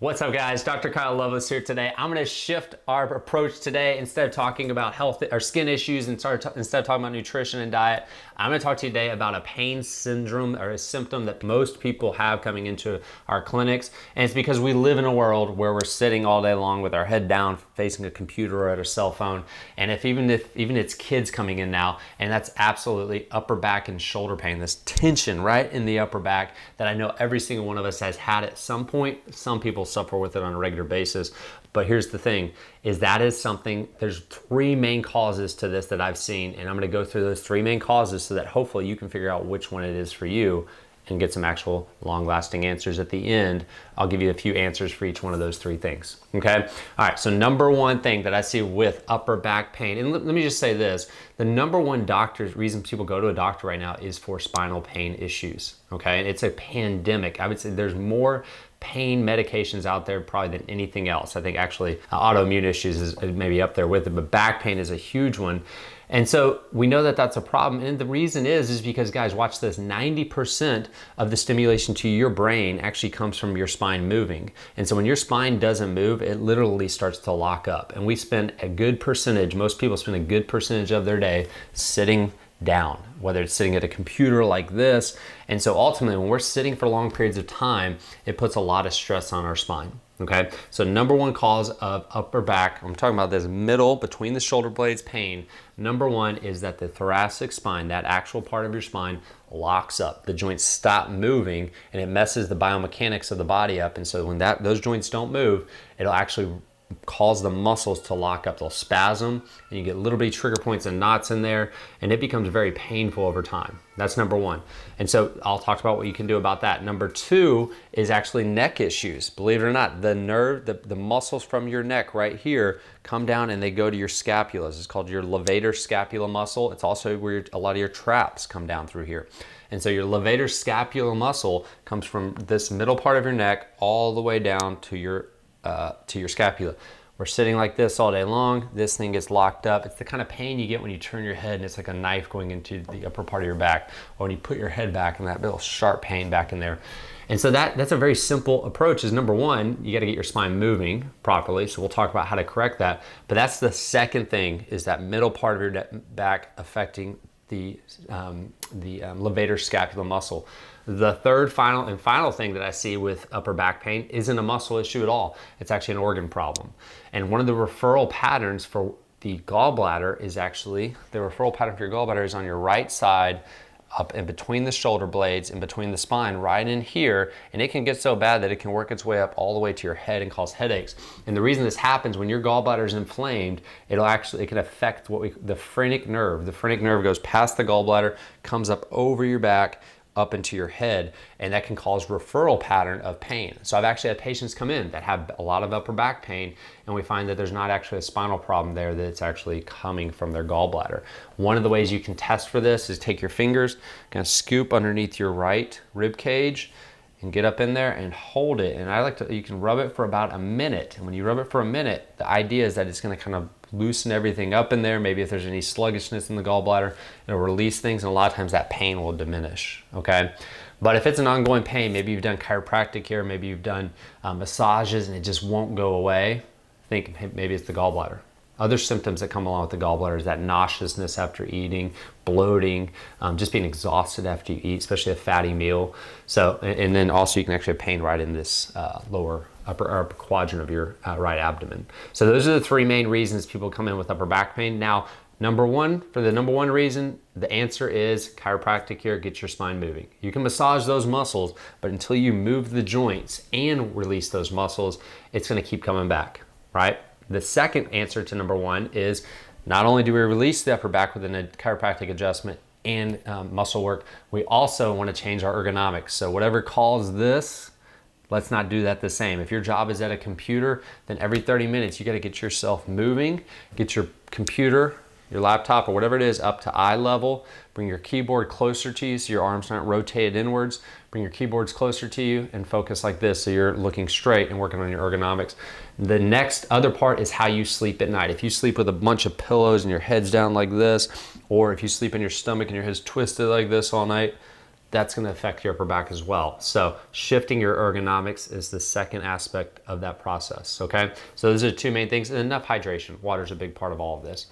What's up, guys? Dr. Kyle Loveless here today. I'm going to shift our approach today. Instead of talking about health or skin issues and instead of talking about nutrition and diet, I'm going to talk to you today about a pain syndrome or a symptom that most people have coming into our clinics. And it's because we live in a world where we're sitting all day long with our head down, facing a computer or at a cell phone. And even it's kids coming in now, and that's absolutely upper back and shoulder pain, this tension right in the upper back that I know every single one of us has had at some point. Some people suffer with it on a regular basis. But here's the thing, is something, there's three main causes to this that I've seen, and I'm gonna go through those three main causes so that hopefully you can figure out which one it is for you and get some actual long-lasting answers at the end. I'll give you a few answers for each one of those three things, okay? All right, so number one thing that I see with upper back pain, and let me just say this, the number one reason people go to a doctor right now is for spinal pain issues, okay? And it's a pandemic. I would say there's more pain medications out there probably than anything else. I think actually autoimmune issues is maybe up there with it, but back pain is a huge one. And so we know that that's a problem. And the reason is because, guys, watch this, 90% of the stimulation to your brain actually comes from your spine moving. And so when your spine doesn't move, it literally starts to lock up. And we spend a good percentage, most people spend a good percentage of their day sitting down, whether it's sitting at a computer like this. And so ultimately, when we're sitting for long periods of time, it puts a lot of stress on our spine. Okay, so number one cause of upper back, I'm talking about this middle between the shoulder blades pain. Number one is that the thoracic spine, that actual part of your spine, locks up. The joints stop moving and it messes the biomechanics of the body up. And so when those joints don't move, it'll actually cause the muscles to lock up. They'll spasm and you get little bitty trigger points and knots in there, and it becomes very painful over time. That's number one. And so I'll talk about what you can do about that. Number two is actually neck issues. Believe it or not, the nerve, the muscles from your neck right here come down and they go to your scapulas. It's called your levator scapula muscle. It's also where a lot of your traps come down through here. And so your levator scapula muscle comes from this middle part of your neck all the way down to your scapula. We're sitting like this all day long. This thing gets locked up. It's the kind of pain you get when you turn your head and it's like a knife going into the upper part of your back, or when you put your head back and that little sharp pain back in there. And so that's a very simple approach. Is number one, you got to get your spine moving properly. So we'll talk about how to correct that. But that's the second thing, is that middle part of your back affecting the levator scapula muscle. The third final thing that I see with upper back pain isn't a muscle issue at all. It's actually an organ problem. And one of the referral patterns for the gallbladder is actually, the referral pattern for your gallbladder is on your right side, up in between the shoulder blades, in between the spine, right in here, and it can get so bad that it can work its way up all the way to your head and cause headaches. And the reason this happens, when your gallbladder is inflamed, it can affect the phrenic nerve. The phrenic nerve goes past the gallbladder, comes up over your back, up into your head, and that can cause referral pattern of pain. So I've actually had patients come in that have a lot of upper back pain, and we find that there's not actually a spinal problem there, that it's actually coming from their gallbladder. One of the ways you can test for this is take your fingers, kind of scoop underneath your right rib cage, and get up in there and hold it. And you can rub it for about a minute. And when you rub it for a minute, the idea is that it's gonna kind of loosen everything up in there. Maybe if there's any sluggishness in the gallbladder, it'll release things, and a lot of times that pain will diminish, okay? But if it's an ongoing pain, maybe you've done chiropractic here, maybe you've done massages and it just won't go away, think maybe it's the gallbladder. Other symptoms that come along with the gallbladder is that nauseousness after eating, bloating, just being exhausted after you eat, especially a fatty meal. So, and then also you can actually have pain right in this upper quadrant of your right abdomen. So those are the three main reasons people come in with upper back pain. Now, for the number one reason, the answer is chiropractic here, get your spine moving. You can massage those muscles, but until you move the joints and release those muscles, it's gonna keep coming back, right? The second answer to number one is, not only do we release the upper back with a chiropractic adjustment and muscle work, we also want to change our ergonomics. So whatever caused this, let's not do that the same. If your job is at a computer, then every 30 minutes you got to get yourself moving, get your computer, your laptop, or whatever it is, up to eye level. Bring your keyboard closer to you so your arms aren't rotated inwards. Bring your keyboards closer to you and focus like this so you're looking straight and working on your ergonomics. The next other part is how you sleep at night. If you sleep with a bunch of pillows and your head's down like this, or if you sleep in your stomach and your head's twisted like this all night, that's going to affect your upper back as well. So shifting your ergonomics is the second aspect of that process, okay? So those are the two main things, and enough hydration. Water is a big part of all of this.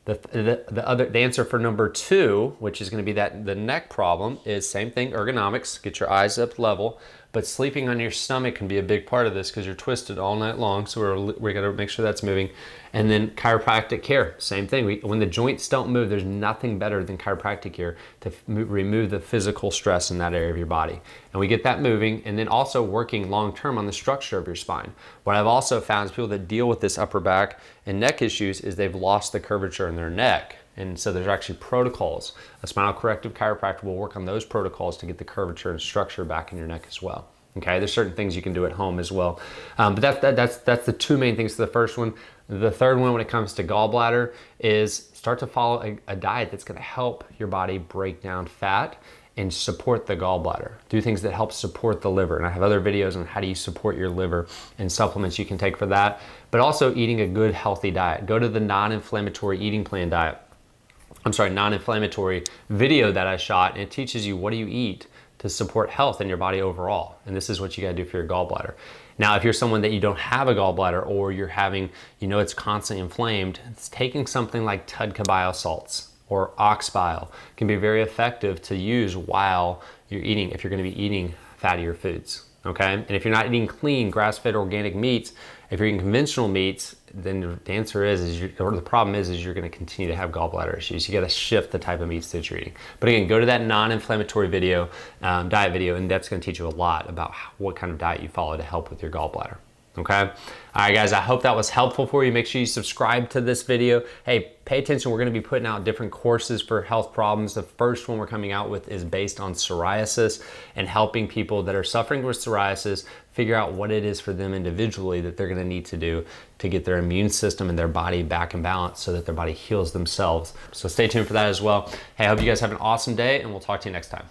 The answer for number 2, which is going to be the neck problem, is same thing, ergonomics. Get your eyes up level, but sleeping on your stomach can be a big part of this because you're twisted all night long. So we're going to make sure that's moving. And then chiropractic care, same thing. When the joints don't move, there's nothing better than chiropractic care to remove the physical stress in that area of your body. And we get that moving, and then also working long-term on the structure of your spine. What I've also found is people that deal with this upper back and neck issues is they've lost the curvature in their neck. And so there's actually protocols. A spinal corrective chiropractor will work on those protocols to get the curvature and structure back in your neck as well. Okay, there's certain things you can do at home as well. But that's the two main things to the first one. The third one, when it comes to gallbladder, is start to follow a diet that's going to help your body break down fat and support the gallbladder. Do things that help support the liver. And I have other videos on how do you support your liver and supplements you can take for that. But also eating a good, healthy diet. Go to the non-inflammatory eating plan diet. Non-inflammatory video that I shot, and it teaches you what do you eat to support health in your body overall. And this is what you gotta do for your gallbladder. Now, if you're someone that you don't have a gallbladder, or you're having, it's constantly inflamed, it's taking something like TUDCA bile salts or ox bile can be very effective to use while you're eating, if you're gonna be eating fattier foods, okay? And if you're not eating clean, grass-fed organic meats, if you're eating conventional meats, then the answer the problem is you're gonna continue to have gallbladder issues. You gotta shift the type of meats that you're eating. But again, go to that non-inflammatory video, diet video, and that's gonna teach you a lot about what kind of diet you follow to help with your gallbladder. Okay? All right, guys, I hope that was helpful for you. Make sure you subscribe to this video. Hey, pay attention. We're going to be putting out different courses for health problems. The first one we're coming out with is based on psoriasis and helping people that are suffering with psoriasis figure out what it is for them individually that they're going to need to do to get their immune system and their body back in balance so that their body heals themselves. So stay tuned for that as well. Hey, I hope you guys have an awesome day, and we'll talk to you next time.